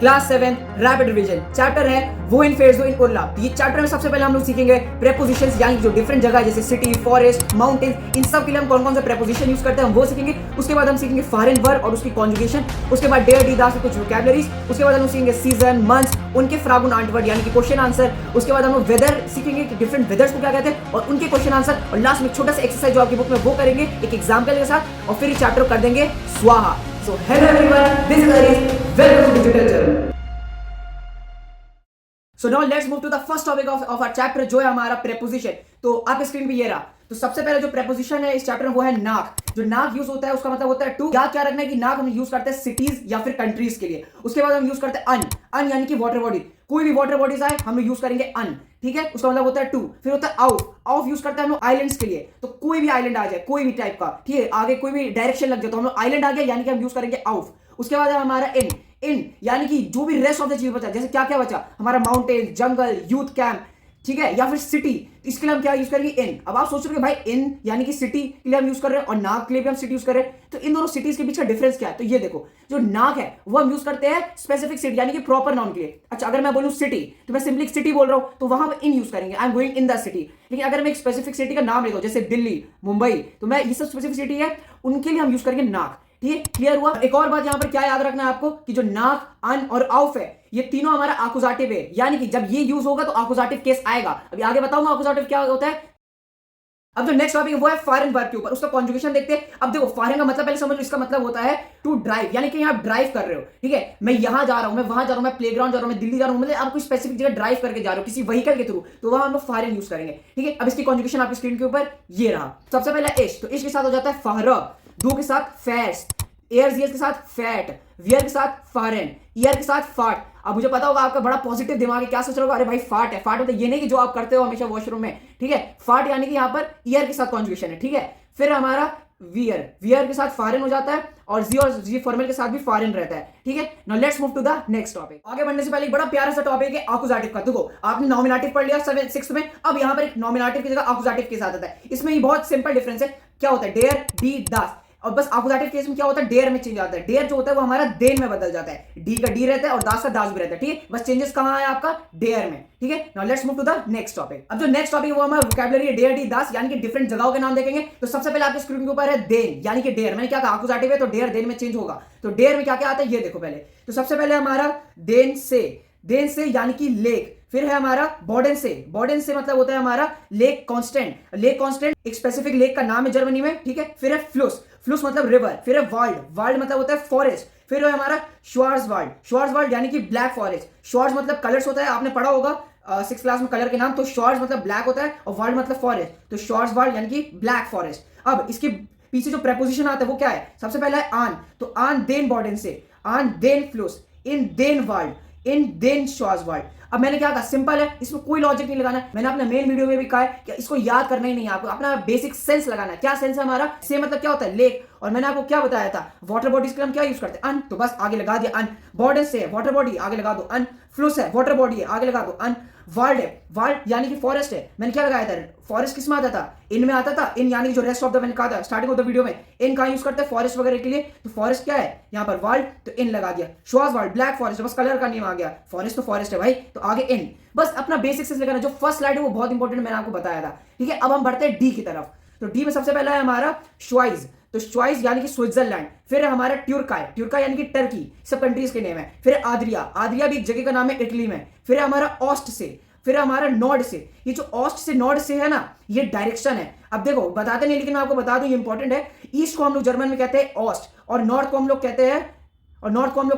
Class 7 rapid revision chapter है वो इन phase in Urla. ये चैप्टर में सबसे पहले हम लोग सीखेंगे प्रेपोजिशंस, यानी जो डिफरेंट जगह जैसे सिटी, फॉरेस्ट, माउंटेन्स, इन सब के लिए हम कौन कौन से प्रेपोजिशन यूज करते हैं हम वो सीखेंगे। उसके बाद हम सीखेंगे फॉरेन वर्ब और उसकी कॉन्जुगेशन। उसके बाद डेयर डी दास कुछ वोकैबुलरीज। उसके बाद हम सीखेंगे सीजन, मंथ्स, उनके फ्रागुन आंटवर्ड यानी कि क्वेश्चन आंसर। उसके बाद हम लोग वेदर सीखेंगे कि डिफरेंट वेदर्स को क्या कहते हैं और उनके क्वेश्चन आंसर। और लास्ट में छोटा सा एक्सरसाइज जो आपकी बुक में वो करेंगे एक एग्जाम्पल के साथ, और फिर ये चैप्टर कर देंगे स्वाहा। So hello everyone, this is Harish. Welcome to Digital Journal. So now let's move to the first topic of our chapter जो है हमारा preposition। तो आपके स्क्रीन पे ये रहा। तो सबसे पहले जो preposition है इस चैप्टर में वो है नाक। जो नाक यूज होता है उसका मतलब होता है टू। याद क्या रखना है कि नाक हम यूज करते हैं सिटीज या फिर कंट्रीज के लिए। उसके बाद हम यूज करते हैं अन यानी कि वाटर बॉडी। कोई भी वाटर बॉडीज आए हम लोग यूज करेंगे अन, ठीक है। उसका मतलब होता है टू। फिर होता है ऑफ यूज करते हैं हम लोग आइलैंड्स के लिए। तो कोई भी आइलैंड आ जाए कोई भी टाइप का, ठीक है, आगे कोई भी डायरेक्शन लग जाए तो हम लोग आइलैंड आ गया यानी कि हम यूज करेंगे ऑफ। उसके बाद है हमारा इन यानी कि जो भी रेस्ट ऑफ द चीज बचा, जैसे क्या क्या बचा हमारा माउंटेन, जंगल, यूथ कैंप, ठीक है, या फिर सिटी, इसके लिए हम क्या यूज करेंगे इन। अब आप सोच रहे हो भाई इन यानी कि सिटी के लिए हम यूज कर रहे हैं और नाक के लिए भी हम सिटी यूज कर रहे हैं, तो इन दोनों सिटीज के बीच का डिफरेंस क्या है। तो ये देखो, जो नाक है वो हम यूज करते हैं स्पेसिफिक सिटी यानी कि प्रॉपर नाउन के लिए। अच्छा, अगर मैं बोलूं सिटी तो मैं सिंपली सिटी बोल रहा हूं तो वहां पर इन यूज करेंगे, I am going in the city. लेकिन अगर मैं एक स्पेसिफिक सिटी का नाम ले दो जैसे दिल्ली, मुंबई, तो मैं ये सब स्पेसिफिक सिटी है उनके लिए हम यूज करेंगे नाक। ठीक है, क्लियर हुआ। एक और बात यहां पर क्या याद रखना है आपको कि जो नाक, अन और ऑफ है ये तीनों हमारा आकुजाटिव है, यानी कि जब ये यूज होगा तो आकुजाटिव केस आएगा। अभी आगे बताऊंगा आकुजाटिव क्या होता है। अब जो नेक्स्ट टॉपिक है वो है फॉरेन वर्ब के ऊपर, उसका कॉन्जुगेशन देखते हैं। अब देखो फॉरेन का मतलब पहले समझ लो, इसका मतलब होता है टू ड्राइव, यानी कि आप ड्राइव कर रहे हो, ठीक है। मैं यहां जा रहा हूं, मैं वहां जा रहा हूं, मैं प्लेग्राउंड जा रहा हूं, मैं दिल्ली जा रहा हूं, मतलब आप कोई स्पेसिफिक जगह ड्राइव करके जा रहे हो किसी व्हीकल के थ्रू, तो वहां हम लोग फॉरेन यूज करेंगे, ठीक है। अब इसकी कॉन्जुगेशन आपकी स्क्रीन के ऊपर ये रहा। सबसे पहले इश्क, तो इश्क के साथ हो जाता है फहरब, दो के साथ फेस्ट, एयर्स के साथ फैट, वियर के साथ फॉरेन, ईयर के साथ फाट। अब मुझे पता होगा आपका बड़ा पॉजिटिव दिमाग है, क्या सोच रहे हो, अरे भाई फाट है। फाट मतलब ये नहीं कि जो आप करते हो हमेशा वॉशरूम में, ठीक है। फाट यानी कि यहां पर ईयर के साथ कॉन्जुगेशन है, ठीक है। फिर हमारा वियर के साथ फॉरेन हो जाता है और जी फॉर्मल के साथ भी फॉरेन रहता है, ठीक है। Now let's move to the next topic. आगे बढ़ने से पहले एक बड़ा प्यारा सा टॉपिक है आकुजाटिव का। देखो आपने नॉमिनेटिव पढ़ लिया 6th में, अब यहां पर एक नॉमिनेटिव की जगह आकुजाटिव के साथ आता है। इसमें ही बहुत सिंपल डिफरेंस है। क्या होता है डेयर, डी, दास, और बस आकुजाटिव केस में क्या होता है डेयर में चेंज आता है। डेयर जो होता है वो हमारा देन में बदल जाता है, डी का डी रहता है और दास का दास भी रहता है, ठीक है। बस चेंजेस कहां है आपका डेयर में, ठीक है। Now let's move to the next topic. अब जो नेक्स्ट टॉपिक है वो हमारा वोकैबुलरी है डेयर, डी, दास, यानी कि डिफरेंट जगहों के नाम देखेंगे। तो सबसे पहले आपके स्क्रीन के ऊपर है देन, यानी कि डेयर। मैंने क्या कहा आकुजाटिव है तो डेयर देन में चेंज होगा। तो डेयर में क्या क्या आता है ये देखो पहले। तो सबसे पहले हमारा देन से यानी कि लेक। फिर है हमारा बॉर्डन से मतलब होता है हमारा लेक कांस्टेंट। लेक कांस्टेंट एक स्पेसिफिक लेक का नाम है जर्मनी में, ठीक है। फिर है फ्लूस मतलब रिवर। फिर है वाल्ड मतलब होता है फॉरेस्ट। फिर है हमारा श्वार्ज़वाल्ड यानी कि ब्लैक फॉरेस्ट। श्वार्ज मतलब कलर्स होता है, आपने पढ़ा होगा 6th क्लास में कलर के नाम। तो श्वार्ज मतलब ब्लैक होता है और वाल्ड मतलब फॉरेस्ट, तो श्वार्ज़वाल्ड यानी कि ब्लैक फॉरेस्ट। अब इसके पीछे जो प्रेपोजिशन आता है वो क्या है, सबसे पहला है आन। तो आन देन बॉर्डन से, आन then फ्लूस, in then walled, in then श्वार्ज़वाल्ड। अब मैंने क्या कहा, सिंपल है, इसमें कोई लॉजिक नहीं लगाना है। मैंने अपने मेन वीडियो में भी कहा है कि इसको याद करना ही नहीं है आपको, अपना बेसिक सेंस लगाना है। क्या सेंस है हमारा, से मतलब क्या होता है लेक, और मैंने आपको क्या बताया था वाटर बॉडीज के लिए हम क्या यूज करते हैं अन, तो बस आगे लगा दिया अन। बॉर्डर से वाटर बॉडी आगे लगा दो अन, फ्लूस है वाटर बॉडी है आगे लगा दो अन। वाल्ड यानी कि फॉरेस्ट है, मैंने क्या लगाया था फॉरेस्ट किस में आता था, इन में आता था। इन यानी कि जो रेस्ट ऑफ द मैंने कहा था स्टार्टिंग ऑफ द वीडियो में, इन का यूज करते हैं फॉरेस्ट वगैरह के लिए। तो फॉरेस्ट क्या है यहाँ पर वाल्ड, तो इन लगा दिया। श्वार्ज़वाल्ड ब्लैक फॉरेस्ट, बस कलर का नेम आ गया, फॉरेस्ट तो फॉरेस्ट है भाई, तो आगे इन। बस अपना बेसिक से लगाना। जो फर्स्ट स्लाइड है वो बहुत इंपॉर्टेंट मैंने आपको बताया था, ठीक है। अब हम बढ़ते हैं डी की तरफ। तो डी में सबसे पहला है हमारा श्वाइज, तो श्वाइज यानी कि स्विट्जरलैंड। फिर है हमारा ट्यूरका यानी कि टर्की, सब कंट्रीज के नेम है। फिर आद्रिया भी एक जगह का नाम है इटली में। फिर है हमारा ऑस्ट से, फिर हमारा नॉर्ड से। ये जो ऑस्ट से नॉर्ड से है ना, ये डायरेक्शन है। अब देखो बताते नहीं लेकिन मैं आपको बता दूं ये इंपॉर्टेंट है। ईस्ट को हम लोग जर्मन में कहते हैं ऑस्ट, और नॉर्थ को हम लोग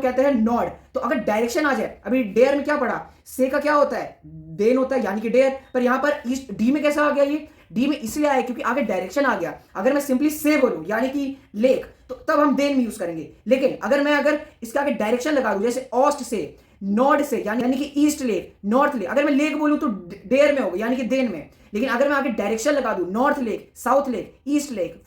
कहते हैं नॉर्ड। तो अगर डायरेक्शन आ जाए, अभी डेयर में क्या पढ़ा, से का क्या होता है देन होता है यानी कि डेयर, पर यहां पर ईस्ट डी में कैसा आ गया, ये डी में इसलिए आया क्योंकि आगे डायरेक्शन आ गया। अगर मैं सिंपली से बोलूं यानी कि लेक, तो तब हम देन में यूज करेंगे। लेकिन अगर इसके आगे डायरेक्शन लगा दूं जैसे ऑस्ट से, नॉर्ड से यानी कि ईस्ट लेक, नॉर्थ लेक, अगर मैं लेक बोलूं तो डेयर में होगा यानी कि देन में। लेकिन अगर मैं आगे डायरेक्शन लगा दूं north lake, south lake, east lake,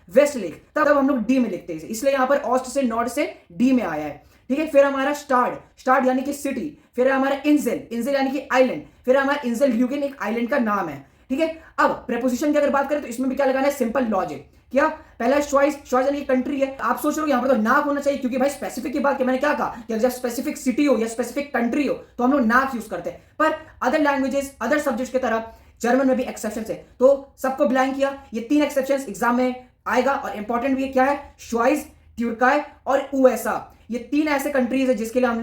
West Lake, तब हम लोग डी में लिखते हैं। इसलिए यहां पर ऑस्ट से नॉर्थ से डी में आया है, ठीक है। फिर हमारा स्टार्ड यानी कि सिटी। फिर हमारा इंजेल यानी कि आइलैंड। फिर हमारा इंजेल ल्यूगेन एक आइलैंड का नाम है, ठीक है। अब प्रेपोजिशन की अगर बात करें तो इसमें भी क्या लगाना है, सिंपल लॉजिक। क्या पहला चॉइस यानी कंट्री है। आप सोच रहे हो यहाँ पर तो नाक होना चाहिए, क्योंकि भाई स्पेसिफिक की बात, मैंने क्या कहा कि जब स्पेसिफिक सिटी हो या स्पेसिफिक कंट्री हो तो हम लोग नाक यूज करते हैं। पर अदर लैंग्वेजेस, अदर सब्जेक्ट की तरह जर्मन में भी एक्सेप्शन है, तो सबको ब्लैंक किया। ये 3 एक्सेप्शन एग्जाम में आएगा और इंपॉर्टेंट भी है। क्या है? श्वाइज, ट्यूरकाय और यूएसए। ये 3 ऐसे कंट्रीज है जिसके लिए हम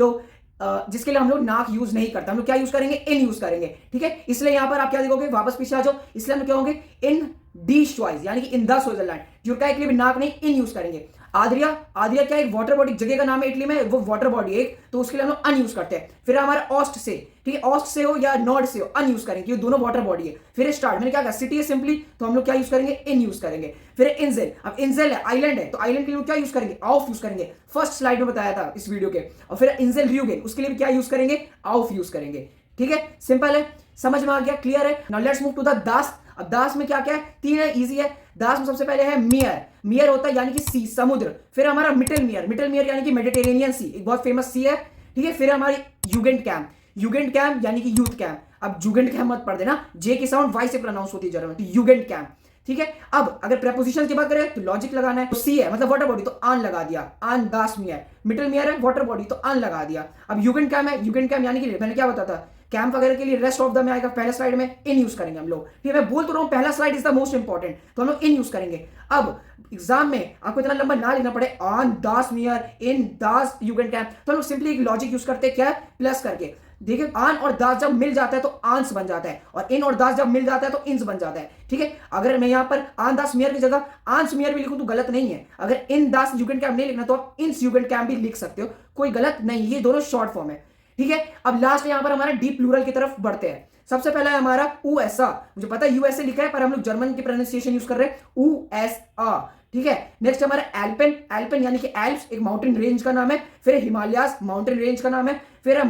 लोग नाक यूज नहीं करते। हम लोग क्या यूज करेंगे? इन यूज करेंगे, ठीक है। इसलिए यहां पर आप क्या देखोगे, वापस पीछे आ जाओ, इसलिए हम क्या होंगे? इन दी श्वाइज, यानी कि इन द स्विट्जरलैंड। ट्यूरकाय के लिए भी नाक नहीं, इन यूज करेंगे। आद्रिया क्या एक वाटर बॉडी, जगह का नाम है इटली में, वो वाटर बॉडी एक, तो उसके लिए हम लोग अन यूज करते हैं। फिर हमारा ऑस्ट से, ठीक है, ऑस्ट से हो या नॉर्थ से हो, अन यूज करेंगे, क्योंकि दोनों वाटर बॉडी है। फिर स्टार्ट, मैंने क्या कहा? सिटी है सिंपली, तो हम लोग क्या यूज करेंगे? इन यूज करेंगे। फिर इंजेल, अब इंजेल है, आइलैंड है, तो आइलैंड के लिए क्या यूज करेंगे? ऑफ यूज करेंगे, फर्स्ट स्लाइड में बताया था इस वीडियो के। और फिर इंजेल रियूगेन, उसके लिए भी क्या यूज करेंगे? ऑफ यूज करेंगे, ठीक है। सिंपल है, समझ में आ गया, क्लियर है। Now let's move to the दास। अब दास में क्या क्या है? 3 है, इजी है। दास में सबसे पहले है मियर। मियर होता है यानी कि सी, समुद्र। फिर हमारा मिटल मियर यानी कि मेडिटेरेनियन सी, एक बहुत फेमस सी है, ठीक है। फिर हमारी युगेंट कैम्प यानी कि यूथ कैंप। अब जुगेंट कैम्प मत पढ़ देना, जे की साउंड वाई से प्रोनाउंस होती है जर्मन में, तो युगेंट कैम्प, ठीक है। अब अगर प्रेपोजिशन की बात करें तो लॉजिक लगाना है, तो सी है मतलब वाटर बॉडी, तो आन लगा दिया, आन दास मियर। मिटल मियर है वाटर बॉडी, तो आन लगा दिया। अब युगेंट कैम्प है, युगेंट कैम्प यानी कि मैंने क्या बताया था, कैंप वगैरह के लिए रेस्ट ऑफ द में आएगा, पहला स्लाइड में इन यूज करेंगे हम लोग, ठीक है। मैं बोल तो रहा हूं पहला slide is the most important, तो हम लोग इन यूज करेंगे। अब एग्जाम में आपको इतना लंबा ना लिखना पड़े, on Das मियर, in Das युगेंट camp, तो हम लोग सिंपली एक लॉजिक यूज करते हैं, क्या है? प्लस करके। देखिए, आन और दास जब मिल जाता है तो आंस बन जाता है, और इन और दास जब मिल जाता है तो इंस बन जाता है, ठीक है। अगर मैं यहां पर आन दास मियर की जगह आंस मियर भी लिखूं तो गलत नहीं है। अगर इन दास युगेंट कैंप नहीं लिखना तो आप इंस युगेंट कैंप भी लिख सकते हो, कोई गलत नहीं, ये दोनों शॉर्ट फॉर्म है, ठीक है। अब लास्ट यहां पर हमारा डीप प्लूरल की तरफ बढ़ते हैं। सबसे पहला है हमारा यूएसए, मुझे पता है यूएसए लिखा है पर हम लोग जर्मन की प्रोनाउंसिएशन यूज कर रहे हैं, यूएसए, ठीक है। नेक्स्ट हमारा एल्पेन यानी कि एल्प्स, एक माउंटेन रेंज का नाम है। फिर हिमालयास, माउंटेन रेंज का नाम है। फिर है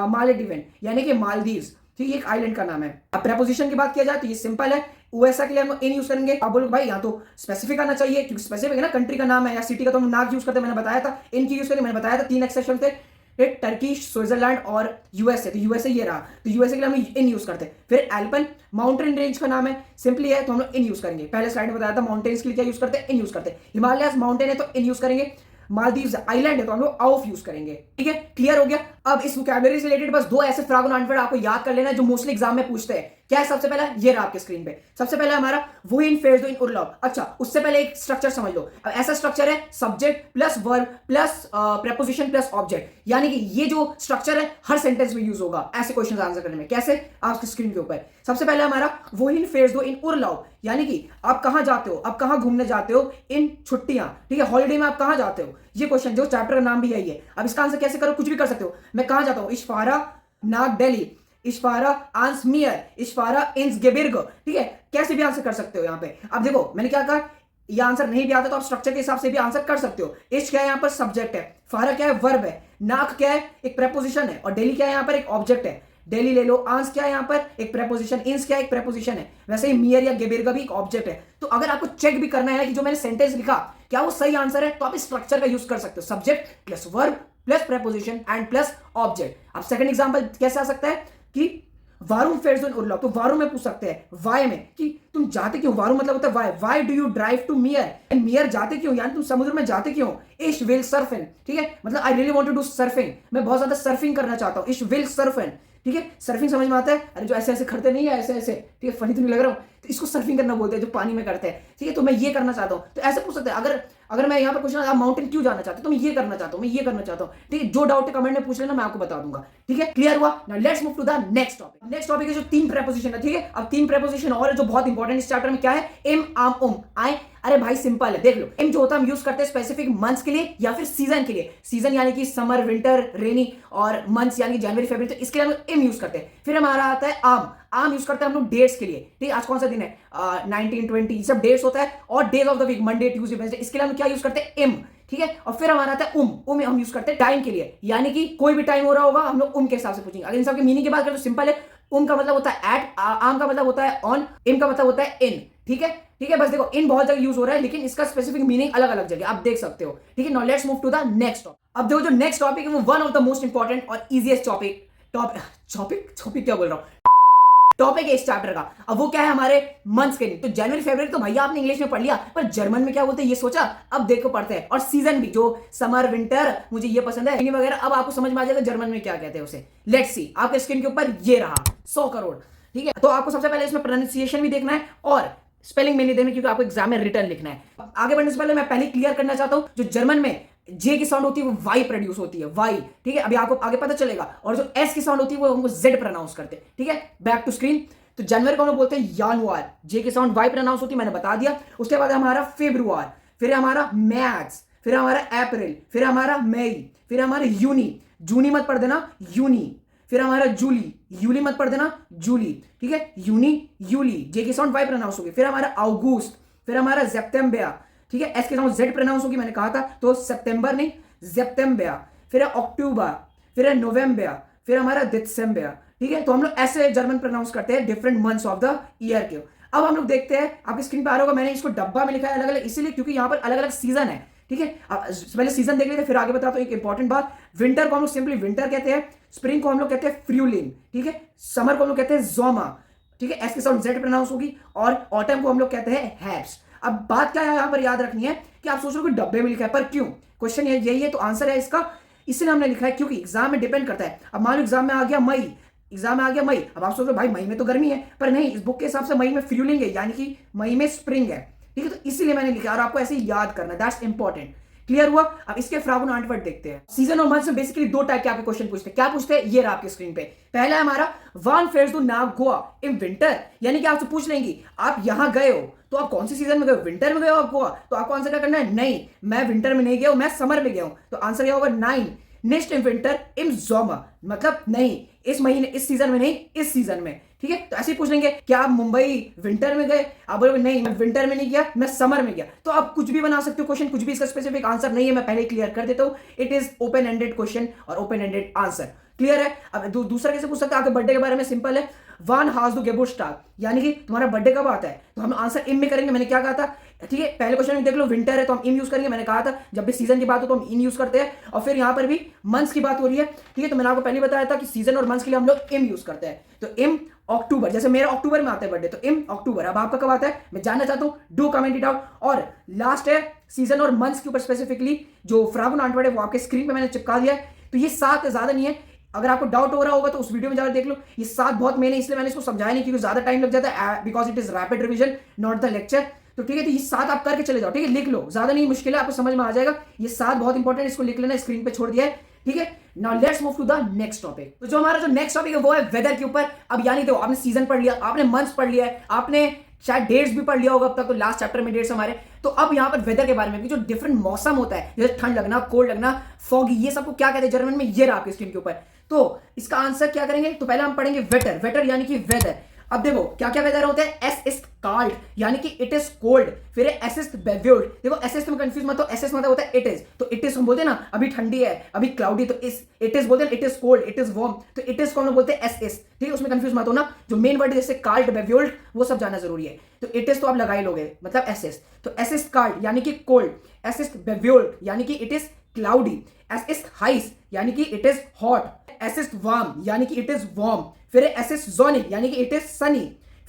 मालेडिवन यानी कि मालदीव्स, ठीक है, एक आइलैंड का नाम है। अब प्रेपोजिशन की बात किया जाए तो ये सिंपल है, यूएसए के लिए हम इन यूज करेंगे। अब बोलो भाई यहाँ तो स्पेसिफिक आना चाहिए, क्योंकि स्पेसिफिक है ना, कंट्री का नाम है या सिटी का, तो हम नाक यूज करते, मैंने बताया था। इन की यूज करेंगे, मैंने बताया था 3 एक्सेप्शन थे, एक टर्की, स्विट्जरलैंड और यूएसए, तो यूएसए ये रहा, तो यूएसए के लिए हम इन यूज करते हैं। फिर एल्पन, माउंटेन रेंज का नाम है, सिंपली है, तो हम लोग इन यूज करेंगे। पहले स्लाइड में बताया था माउंटेन्स के लिए क्या यूज करते हैं? इन यूज करते हैं। हिमालयास माउंटेन है तो इन यूज करेंगे, मालदीव्स आइलैंड है तो हम लोग ऑफ यूज करेंगे, ठीक है। क्लियर हो गया। अब इस वोकैबुलरी से रिलेटेड बस 2 ऐसे फ्रैगमेंट अनवर्ड आपको याद कर लेना है जो मोस्टली एग्जाम में पूछते हैं। क्या है? सबसे पहला ये रहा आपके स्क्रीन पे, सबसे पहला हमारा वो इन फेज दो इन उर्लाव। अच्छा, उससे पहले एक स्ट्रक्चर समझ लो। अब ऐसा स्ट्रक्चर है subject plus verb plus preposition plus object, यानी कि ये जो स्ट्रक्चर है हर सेंटेंस में यूज होगा ऐसे क्वेश्चन आंसर करने में। कैसे? आपकी स्क्रीन के ऊपर सबसे पहले हमारा वो इन फेज दो इन उर्लाव, यानी कि आप कहां जाते हो, आप कहां घूमने जाते हो इन छुट्टियां, ठीक है, हॉलिडे में आप कहां जाते हो, ये क्वेश्चन, जो चैप्टर का नाम भी यही है। अब इसका आंसर कैसे करो? कुछ भी कर सकते हो। मैं कहां जाता हूं? इश्फारा नाक दिल्ली, इश्फारा आंस मियर, इश्फारा इंस गेबिर्ग, ठीक है, कैसे भी आंसर कर सकते हो यहाँ पे। अब देखो मैंने क्या कहा, ये आंसर नहीं भी आता तो आप स्ट्रक्चर के हिसाब से भी आंसर कर सकते हो। इश्क क्या है यहाँ पर? सब्जेक्ट है। फारा क्या है? वर्ब है। नाक क्या है? एक प्रेपोजिशन है। और डेली क्या है यहाँ पर? एक ऑब्जेक्ट है। डेली ले लो। आंस क्या है यहाँ पर? एक प्रेपोजिशन। इंस क्या है? एक प्रेपोजिशन है। वैसे ही मियर या गेबिर्ग भी एक ऑब्जेक्ट है। तो अगर आपको चेक भी करना है कि जो मैंने सेंटेंस लिखा क्या वो सही आंसर है, तो आप इस स्ट्रक्चर का यूज कर सकते हो, subject plus verb plus preposition and plus object. अब सेकंड एग्जांपल कैसे आ सकता है कि वारुम फेयर्स इन उर्लाव, तो वारुम में पूछ सकते हैं वाई में कि तुम जाते क्यों, वारुम मतलब होता है why, why do you drive to मियर, मियर जाते क्यों, यानी तुम समुद्र में जाते क्यों। इश विल सर्फिन, ठीक है, मतलब I really want to do surfing, मैं बहुत ज्यादा सर्फिंग करना चाहता हूं। इश विल सर्फिन, ठीक है, सर्फिंग समझ में आता है, अरे जो ऐसे ऐसे करते नहीं है ऐसे ऐसे, ठीक है, फनी तो नहीं लग रहा हूं, तो इसको सर्फिंग करना बोलते हैं जो पानी में करते हैं, ठीक है। तो मैं ये करना चाहता हूं, तो ऐसे पूछ सकते हैं। अगर मैं यहाँ पर क्वेश्चन आप माउंटेन क्यों जाना चाहते हो, तो मैं ये करना चाहता हूं, मैं ये करना चाहता हूं, ठीक है। जो डाउट है कमेंट में पूछ लेना, मैं आपको बता दूंगा, ठीक है। क्लियर हुआ? Now let's move to the next topic. Next topic है जो 3 प्रेपोजिशन है, ठीक है। अब 3 प्रेपोजिशन और है जो बहुत इंपॉर्टेंट इस चैप्टर में, क्या है? एम आम उम आए। अरे भाई सिंपल है, देख लो। एम जो होता है हम यूज करते हैं स्पेसिफिक मंथ्स के लिए या फिर सीजन के लिए। सीजन यानी कि समर, विंटर, रेनी, और मंथ्स यानी कि जनवरी, फरवरी, तो इसके लिए हम एम यूज करते हैं। फिर हमारा आता है आम। आम यूज करते हैं हम लोग डेट्स के लिए, ठीक है। आज कौन सा दिन है? 19, 20 सब डेट्स होता है। और days of the week, Monday, Tuesday, Wednesday, इसके लिए हम क्या यूज करते हैं? एम, ठीक है। और फिर हमारा आता है उम हम यूज करते हैं टाइम के लिए, यानी कि कोई भी टाइम हो रहा होगा हम लोग उम के हिसाब से पूछेंगे। अगर इन सब की मीनिंग की बात करें तो सिंपल है, का मतलब होता है एट, आम का मतलब होता है ऑन, इन का मतलब होता है इन, ठीक है, ठीक है। बस देखो इन बहुत जगह यूज हो रहा है, लेकिन इसका स्पेसिफिक मीनिंग अलग अलग जगह आप देख सकते हो, ठीक है। Now let's move to the next topic. अब देखो जो नेक्स्ट टॉपिक है वो one of the most important और इजीएस्ट टॉपिक क्या बोल रहा हूं, टॉपिक है इस चैप्टर का। अब वो क्या है हमारे मंथ्स के लिए, तो जनवरी फरवरी तो भैया आपने इंग्लिश में पढ़ लिया, पर जर्मन में क्या बोलते हैं ये सोचा, अब देखो पढ़ते हैं। और सीजन भी, जो समर विंटर मुझे ये पसंद है वगैरह, अब आपको समझ में आ जाएगा जर्मन में क्या कहते हैं उसे। लेट्स सी, आपके स्क्रीन के ऊपर ये रहा 100 करोड़, ठीक है। तो आपको सबसे पहले इसमें प्रोनाउंसिएशन भी देखना है और स्पेलिंग में नहीं देखना, क्योंकि आपको एग्जाम में रिटर्न लिखना है। आगे बढ़ने से पहले मैं पहले क्लियर करना चाहता हूं, जो जर्मन में जे की साउंड होती है वो वाई प्रोड्यूस होती है, वाई, ठीक है। अभी आपको आगे पता चलेगा। और जो एस की साउंड होती है वो हमको जेड प्रोनाउंस करते हैं, ठीक है। Back to screen. तो जनवरी को हम लोग बोलते हैं यानुआर, जे की साउंड वाई प्रोनाउंस होती है, मैंने बता दिया। उसके बाद हमारा फेब्रुआर, फिर हमारा मैर्च, फिर हमारा अप्रैल, फिर हमारा मई, फिर हमारा यूनी, जूनी मत पढ़ देना, यूनी, फिर हमारा जूली, यूली मत पढ़ देना, जूली, ठीक है। यूनी, यूली, जे की साउंड वाई प्रोनाउंस होगी। फिर हमारा अगस्त, फिर हमारा सितंबर, ठीक है। एस की साउंड जेड प्रोनाउंस होगी, मैंने कहा था, तो सितंबर नहीं सितंबर। फिर है अक्टूबर, फिर है नवंबर, फिर हमारा दिसंबर, ठीक है। तो हम लोग ऐसे जर्मन प्रोनाउंस करते हैं different months of the year के। अब हम लोग देखते हैं, आपकी स्क्रीन पर आ रहा होगा, मैंने इसको डब्बा में लिखा है अलग अलग, इसीलिए क्योंकि यहां पर अलग अलग सीजन है, ठीक है। पहले सीजन देख लेते फिर आगे बताता हूं एक इंपॉर्टेंट बात। विंटर को हम लोग सिंपली विंटर कहते हैं, स्प्रिंग को हम लोग कहते हैं फ्रूलिंग, ठीक है। समर को हम लोग कहते हैं जोमा, ठीक है, एस की साउंड जेड प्रोनाउंस होगी। और ऑटम को हम लोग कहते हैं हैप्स। अब बात क्या है यहां पर याद रखनी है कि आप सोच रहे हो कि डब्बे में लिखा है, पर क्यों, क्वेश्चन यही है, तो आंसर है इसका इसलिए हमने लिखा है क्योंकि एग्जाम में डिपेंड करता है। अब मान लो एग्जाम में आ गया मई, एग्जाम में आ गया मई, अब आप सोच रहे हो भाई मई में तो गर्मी है, पर नहीं, इस बुक के हिसाब से मई में फ्रूलिंग है, यानी कि मई में स्प्रिंग है, ठीक है। तो इसीलिए मैंने लिखा और आपको ऐसे याद करना, दैट्स इंपॉर्टेंट। क्लियर हुआ। अब इसके फ्रागुन आंटवर्ड देखते हैं। सीजन और मंथ्स में बेसिकली दो टाइप के आपके क्वेश्चन पूछते हैं। क्या पूछते हैं, ये रहा आपके स्क्रीन पे। पहला है हमारा वान फेयर्स डू नाउ गोआ इन विंटर, यानी कि आपसे पूछ लेंगी आप यहां गए हो तो आप कौन सी सीजन में गए हो, विंटर में गए हो आप गोवा, तो आपको आंसर क्या करना है, नहीं मैं विंटर में नहीं गया हूं, मैं समर में गया हूं। तो आंसर क्या होगा, 9 नेक्स्ट इन विंटर इन जोमा, मतलब नहीं इस महीने इस सीजन में नहीं इस सीजन में, ठीक है। तो ऐसे ही पूछ लेंगे क्या आप मुंबई विंटर में गए, आप बोलोगे नहीं मैं विंटर में नहीं गया मैं समर में गया। तो आप कुछ भी बना सकते हो क्वेश्चन, कुछ भी, इसका स्पेसिफिक आंसर नहीं है, मैं पहले क्लियर कर देता हूं। It is open ended question और ओपन एंडेड आंसर। क्लियर है। अब दूसरा कैसे पूछ सकते हैं, आपके बर्थडे के बारे में सिंपल है, वान हाज दू गेबुर्स्टाग, यानी कि तुम्हारा बर्थडे कब आता है, तो हम आंसर इम में करेंगे। मैंने क्या कहा था, ठीक है, पहले क्वेश्चन में देख लो विंटर है तो हम इम यूज करेंगे, मैंने कहा था जब भी सीजन की बात हो तो हम इन यूज करते हैं। और फिर यहां पर भी मंथ्स की बात हो रही है, ठीक है, तो मैंने आपको पहले बताया था कि सीजन और मंथ्स के लिए हम लोग इम यूज करते हैं। तो इम अक्टूबर, जैसे मेरा अक्टूबर में आता है बर्थडे, तो इम अक्टूबर। अब आपका कब आता है मैं जानना चाहता हूं, डू कमेंट इट आउट। और लास्ट है सीजन और मंथ्स के ऊपर स्पेसिफिकली जो फ्रागुन आंटवर्ड है वो आपके स्क्रीन पे मैंने चिपका दिया है। तो ये 7 ज्यादा नहीं है, अगर आपको डाउट हो रहा होगा तो उस वीडियो में जाकर देख लो। ये 7 बहुत मेन है, इसलिए मैंने इसको समझाया नहीं क्योंकि ज्यादा टाइम लग जाता है, because it is rapid revision not the lecture. तो ठीक है, तो ये 7 आप करके चले जाओ, ठीक है, लिख लो, ज्यादा नहीं मुश्किल है, आपको समझ में आ जाएगा। ये 7 बहुत इंपॉर्टेंट, इसको लिख लेना, स्क्रीन पे छोड़ दिया है, ठीक है। Now let's move to the next topic. तो जो हमारा जो नेक्स्ट टॉपिक है वो है वेदर के ऊपर। अब यानी देखो आपने सीजन पढ़ लिया, आपने मंथ्स पढ़ लिया है, आपने शायद डेट्स भी पढ़ लिया होगा अब तक, तो लास्ट चैप्टर में डेट्स हमारे। तो अब यहाँ पर वेदर के बारे में भी, जो डिफरेंट मौसम होता है, जैसे ठंड लगना, कोल्ड लगना, फॉगी, ये सबको क्या कहते हैं जर्मन में, ये रहा आपके स्क्रीन के ऊपर। तो इसका आंसर क्या करेंगे, तो पहले हम पढ़ेंगे वेटर, वेटर यानी कि वेदर। अब देखो क्या क्या वेदर होते हैं, एस इज काल्ड यानी कि इट इज कोल्ड, फिर एस इज बेव्यूल्ड। देखो एस इज में कंफ्यूज मत हो, एस इज मतलब होता है इट इज, तो इट इज हम बोलते हैं ना अभी ठंडी है अभी क्लाउडी, तो इस इट इज बोलते हैं, it is cold, it is warm, तो इट इज को हम बोलते हैं एस इज, ठीक है, उसमें कंफ्यूज मत हो ना। जो मेन वर्ड जैसे काल्ड बेव्यूल्ड वो सब जानना जरूरी है। तो इट इज तो आप लगा ही लोगे, मतलब एस इज, तो एस इज काल्ड यानी कि कोल्ड, एस इज बेव्यूल्ड यानी कि इट इज क्लाउडी, एस इज हाइस यानी कि इट इज हॉट, एस इज वार्म यानी कि इट इज वार्म, फिर एस इज जोनिक यानी कि इट इज सनी,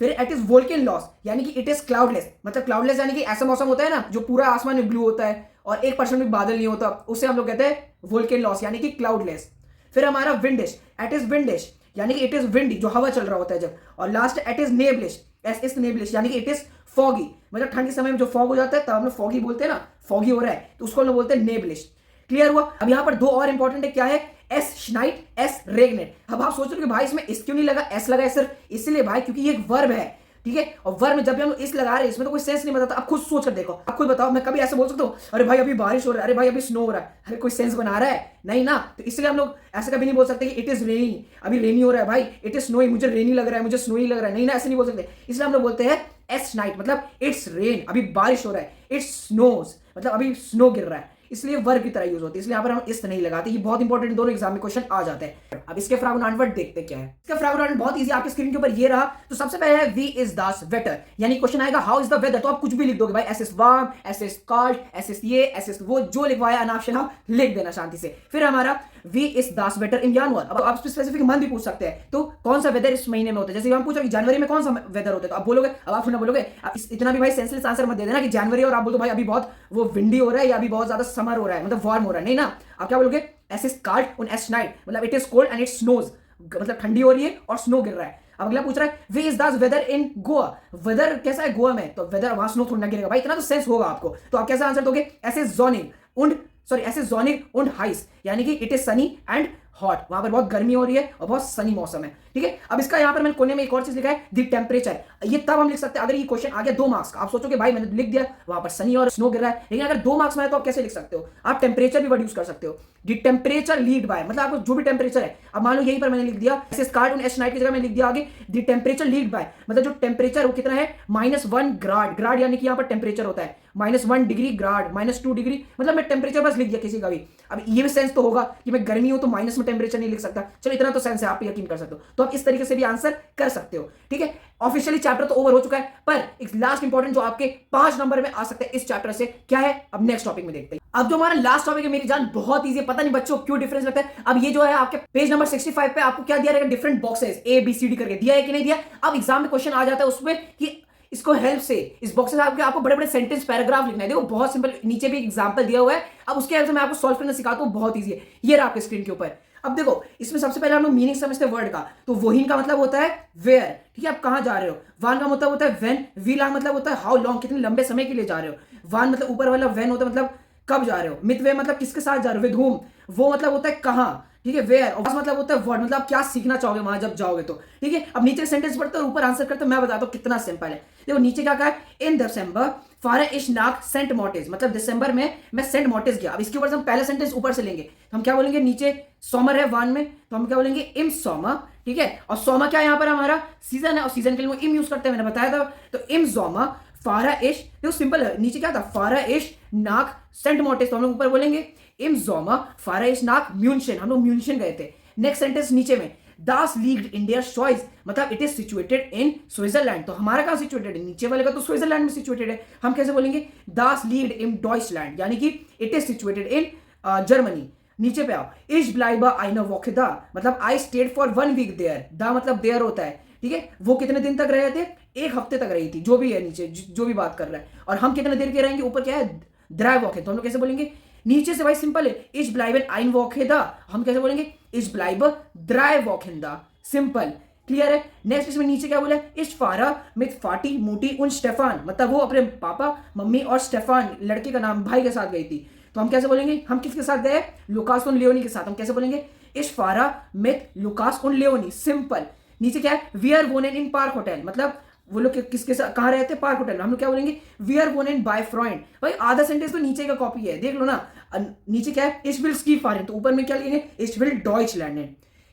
फिर इट इज वोल्केन लॉस यानी कि इट इज क्लाउडलेस, मतलब क्लाउडलेस यानी कि ऐसा मौसम होता है ना जो पूरा आसमान में ब्लू होता है और 1% भी बादल नहीं होता, उसे हम लोग कहते हैं वोल्केन लॉस यानी कि क्लाउडलेस। फिर हमारा विंडिश, इट इज विंडिश यानी कि इट इज विंडी, जो हवा चल रहा होता है जब। और लास्ट इट इज नेबलिश, एस इज नेबलिश यानी कि इट इज फॉगी, मतलब ठंड के समय में जो फॉग हो जाता है तब हम लोग फॉगी बोलते हैं ना, फॉगी हो रहा है तो उसको हम लोग बोलते हैं नेबलिश। क्लियर हुआ। अब यहां पर दो और इंपॉर्टेंट है, क्या है, एस श्नाइट, एस रेगनेट। अब आप सोच रहे हो कि भाई इसमें इस क्यों नहीं लगा, एस लगा है सिर्फ, इसलिए भाई क्योंकि ये एक वर्ब है, ठीक है, और वर्ब में जब भी हम इस लगा रहे हैं इसमें तो कोई सेंस नहीं बताता। आप खुद सोच कर देखो, आप खुद बताओ, मैं कभी ऐसे बोल सकता हूँ अरे भाई अभी बारिश हो रहा है, अरे भाई अभी स्नो हो रहा है, अरे कोई सेंस बना रहा है, नहीं ना। तो इसलिए हम लोग ऐसे कभी नहीं बोल सकते कि इट इज रेनी, अभी रेनी हो रहा है भाई, इट इज स्नोई, मुझे रेनी लग रहा है, मुझे स्नोई लग रहा है, नहीं ना, ऐसे नहीं बोल सकते। इसलिए हम लोग बोलते हैं एस नाइट, मतलब इट्स रेन, अभी बारिश हो रहा है, इट्स स्नोज मतलब अभी स्नो गिर रहा है, इसलिए वर्ब की तरह यूज होती है, इसलिए यहाँ पर हम इस नहीं लगाते। ये बहुत इंपॉर्टेंट, दोनों एग्जाम में क्वेश्चन आ जाते हैं। अब इसके फ्रागुन आंटवर्ड देखते क्या है। इसका फ्रागुन आंटवर्ड बहुत इजी, आपके स्क्रीन के ऊपर ये रहा। तो सबसे पहले है वी इज दास वेटर, यानी क्वेश्चन आएगा हाउ इज द वेदर, तो आप कुछ भी लिख दोगे भाई, एस इज वार्म, एस इज कोल्ड, एस इज ये, एस इज वो, जो लिखवाया अनाप शनाप लिख देना शांति से। फिर हमारा वी इज दास बेटर इन जनवरी। अब आप स्पेसिफिक मंथ भी पूछ सकते हैं, तो कौन सा वेदर इस महीने में होता है। जैसे हम पूछ रहे कि जनवरी में कौन सा वेदर होता है, तो आप बोलोगे, अब आप सुनना बोलोगे, इतना भी भाई सेंसलेस आंसर मत दे देना कि जनवरी और आप बोलो भाई अभी बहुत वो विंडी हो रहा है या अभी बहुत ज्यादा समर हो रहा है, मतलब वार्म हो रहा है, नहीं ना। आप क्या बोलोगे, एस इज काल्ड ऑन एस नाइट, मतलब it is cold and it snows, मतलब ठंडी हो रही है और स्नो गिर रहा है। अब अगला पूछ रहा है वे इज दास वेदर इन गोवा, वेदर कैसा है गोवा में, तो वेदर वहां स्नो थोड़ा गिरेगा भाई, इतना तो सेंस होगा आपको। तो आप कैसा आंसर दोगे, ऐसे जोनिंग उंड हाइस, यानी कि it is Sunny and hot, वहां पर बहुत गर्मी हो रही है और बहुत सनी मौसम है, ठीक है। अब इसका यहां पर मैंने कोने में एक और चीज लिखा है, द टेम्परेचर। ये तब हम लिख सकते हैं अगर ये क्वेश्चन आ गया 2 मार्क्स का। आप सोचोगे भाई मैंने लिख दिया वहां पर सनी और स्नो गिर रहा है, लेकिन अगर 2 मार्क्स में है तो आप कैसे लिख सकते हो, आप टेम्परेचर भी वर्ड यूज कर सकते हो। द टेम्परेचर लीड बाय, मतलब आपको जो भी टेम्परेचर है, अब मान लो यहीं पर मैंने लिख दिया ऐसे स्कार्ड ऑन एस नाइट की जगह मैंने लिख दिया आगे द टेम्परेचर लीड बाय, मतलब जो टेम्परेचर वो कितना है, -1 ग्राड, ग्राड यानी कि यहाँ पर टेम्परेचर होता है -1 डिग्री ग्राड, -2 डिग्री, मतलब मैं टेम्परेचर बस लिख दिया किसी का भी। अब ये भी सेंस तो होगा कि मैं गर्मी हूं तो माइनस में टेम्परेचर नहीं लिख सकता, चलो इतना तो सेंस है, आप यकीन कर सकते हो। तो आप इस तरीके से भी आंसर कर सकते हो, ठीक है। ऑफिशियली चैप्टर तो ओवर हो चुका है, पर एक लास्ट इंपॉर्टेंट जो आपके 5 नंबर में आ सकता है इस चैप्टर से, क्या है अब नेक्स्ट टॉपिक में देखते हैं। अब जो हमारा लास्ट टॉपिक है मेरी जान, बहुत इजी है, पता नहीं बच्चों क्यों डिफरेंस लगता है। अब ये जो है आपके पेज नंबर 65 पे आपको क्या दिया रहेगा, डिफरेंट बॉक्सेस ABCD करके दिया है कि नहीं दिया। अब एग्जाम में क्वेश्चन आ जाता है उसमें कि इसको हेल्प से इस बॉक्स से आपको बड़े बड़े सेंटेंस पैराग्राफ लिखना है। देखो बहुत सिंपल, नीचे भी एग्जांपल दिया हुआ है, अब उसके हेल्प से मैं आपको सॉल्व करना सिखाता हूं, बहुत इजी है। ये रहा आपके स्क्रीन के ऊपर। अब देखो इसमें सबसे पहले हम लोग मीनिंग समझते हैं वर्ड का, तो वहीन का मतलब होता है वेयर, ठीक है, आप कहां जा रहे हो। वान का मतलब होता है व्हेन, वी लॉन्ग मतलब होता है हाउ लॉन्ग, कितने लंबे समय के लिए जा रहे हो। वान मतलब ऊपर वाला, व्हेन होता है मतलब कब जा रहे हो। मिड वे मतलब किसके साथ जा रहे हो, विद हुम, वो मतलब होता है कहां, ठीक है। वेयर और मतलब होता है व्हाट, मतलब आप क्या सीखना चाहोगे वहां जब जाओगे तो, ठीक है। अब नीचे सेंटेंस पढ़ते हो ऊपर आंसर करते हो, मैं बताता हूं कितना सिंपल है। देखो नीचे क्या कहा है, इन दिसंबर फारा इश नाक सेंट मॉर्टिस, मतलब दिसंबर में मैं सेंट मॉर्टिस गया। अब इसके ऊपर हम पहला सेंटेंस ऊपर से लेंगे, तो हम क्या बोलेंगे, नीचे समर है वन में, तो हम क्या बोलेंगे इम सोमा, ठीक है। और सोमा क्या यहाँ पर हमारा सीजन है, और सीजन के लिए इम यूज करते हैं, मैंने बताया था। तो इम सोमा फारा इश, देखो सिंपल है, नीचे क्या था, फारा इश नाक सेंट मॉर्टिस, तो हम लोग ऊपर बोलेंगे इम जोमा फारा इश नाक म्यूनशन, हम लोग म्यूनशन गए थे। नेक्स्ट सेंटेंस नीचे में दास लीग्ड इंडिया चॉइस, मतलब it is situated in Switzerland, तो हमारा कहां सिचुएटेड है, नीचे वाले का तो स्विट्जरलैंड में सिचुएटेड है। हम कैसे बोलेंगे, दास लीग्ड इन डॉइचलैंड, यानी कि it is situated in Germany. नीचे पे आओ, इश ब्लाइबा आइना वोकेदा, मतलब I stayed for 1 week there, दा मतलब देयर होता है, ठीक है। वो कितने दिन तक रहे थे, 1 हफ्ते तक रही थी, जो भी है नीचे जो भी बात कर रहा है। और हम कितने देर के रहेंगे, ऊपर क्या है ड्राई वॉक है, तो हम लोग कैसे बोलेंगे, नीचे से भाई सिंपल है, इश ब्लाइबन आइन वॉक है दा, हम कैसे बोलेंगे इश ब्लाइब ड्राई वॉक है दा, सिंपल, क्लियर है। नेक्स्ट इसमें नीचे क्या बोला, इश फारा मिथ फाटी मोटी उन स्टेफान, मतलब वो अपने पापा मम्मी और स्टेफान लड़के का नाम भाई के साथ गई थी, तो हम कैसे बोलेंगे, हम किसके साथ गए, लुकास उन लियोनी के साथ, हम कैसे बोलेंगे इश फारा मिथ लुकास उन लियोनी, सिंपल। नीचे क्या है, वी आर वोनेन इन पार्क होटल, मतलब वो लोग किसके साथ कहां रहते हैं, पार्क होटल, हम लोग क्या बोलेंगे वी आर वोनेन बाय फ्रॉइंड, भाई आधा सेंटेंस तो नीचे का कॉपी है, देख लो ना। नीचे क्या है, इश विल स्की फॉरेन, तो ऊपर में क्या लिखेंगे इश विल डॉइचलैंड।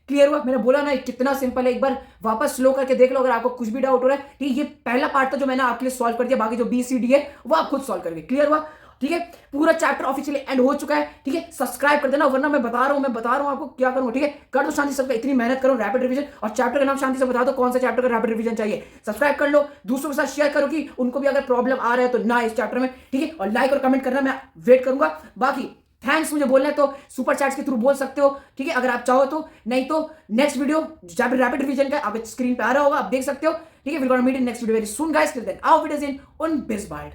क्लियर हुआ, मैंने बोला ना कितना सिंपल है, एक बार वापस स्लो करके देख लो अगर आपको कुछ भी डाउट हो रहा है, ठीक है। ये पहला पार्ट था जो मैंने आपके लिए सॉल्व कर दिया, बाकी जो BCD है वो आप खुद सॉल्व करके, क्लियर हुआ, ठीक है। पूरा चैप्टर ऑफिशियली एंड हो चुका है, ठीक है। सब्सक्राइब कर देना, वरना मैं बता रहा हूं आपको क्या करूं, ठीक है। कर दो शांति से, इतनी मेहनत करो रैपिड रिवीजन, और चैप्टर का नाम शांति से बता दो कौन सा चैप्टर का रैपिड रिवीजन चाहिए। सब्सक्राइब कर लो, दूसरों के साथ शेयर करो कि उनको भी अगर प्रॉब्लम आ रहा है तो ना इस चैप्टर में, ठीक है। और लाइक और कमेंट करना मैं वेट करूंगा। बाकी थैंक्स मुझे बोलना है तो सुपर चैट्स के थ्रू बोल सकते हो, ठीक है, अगर आप चाहो तो। नहीं तो next video chapter rapid revision का आपके स्क्रीन पे आ रहा होगा, आप देख सकते हो, ठीक है। Will got meet in next video very soon guys, till then our videos in on बिजबाइट।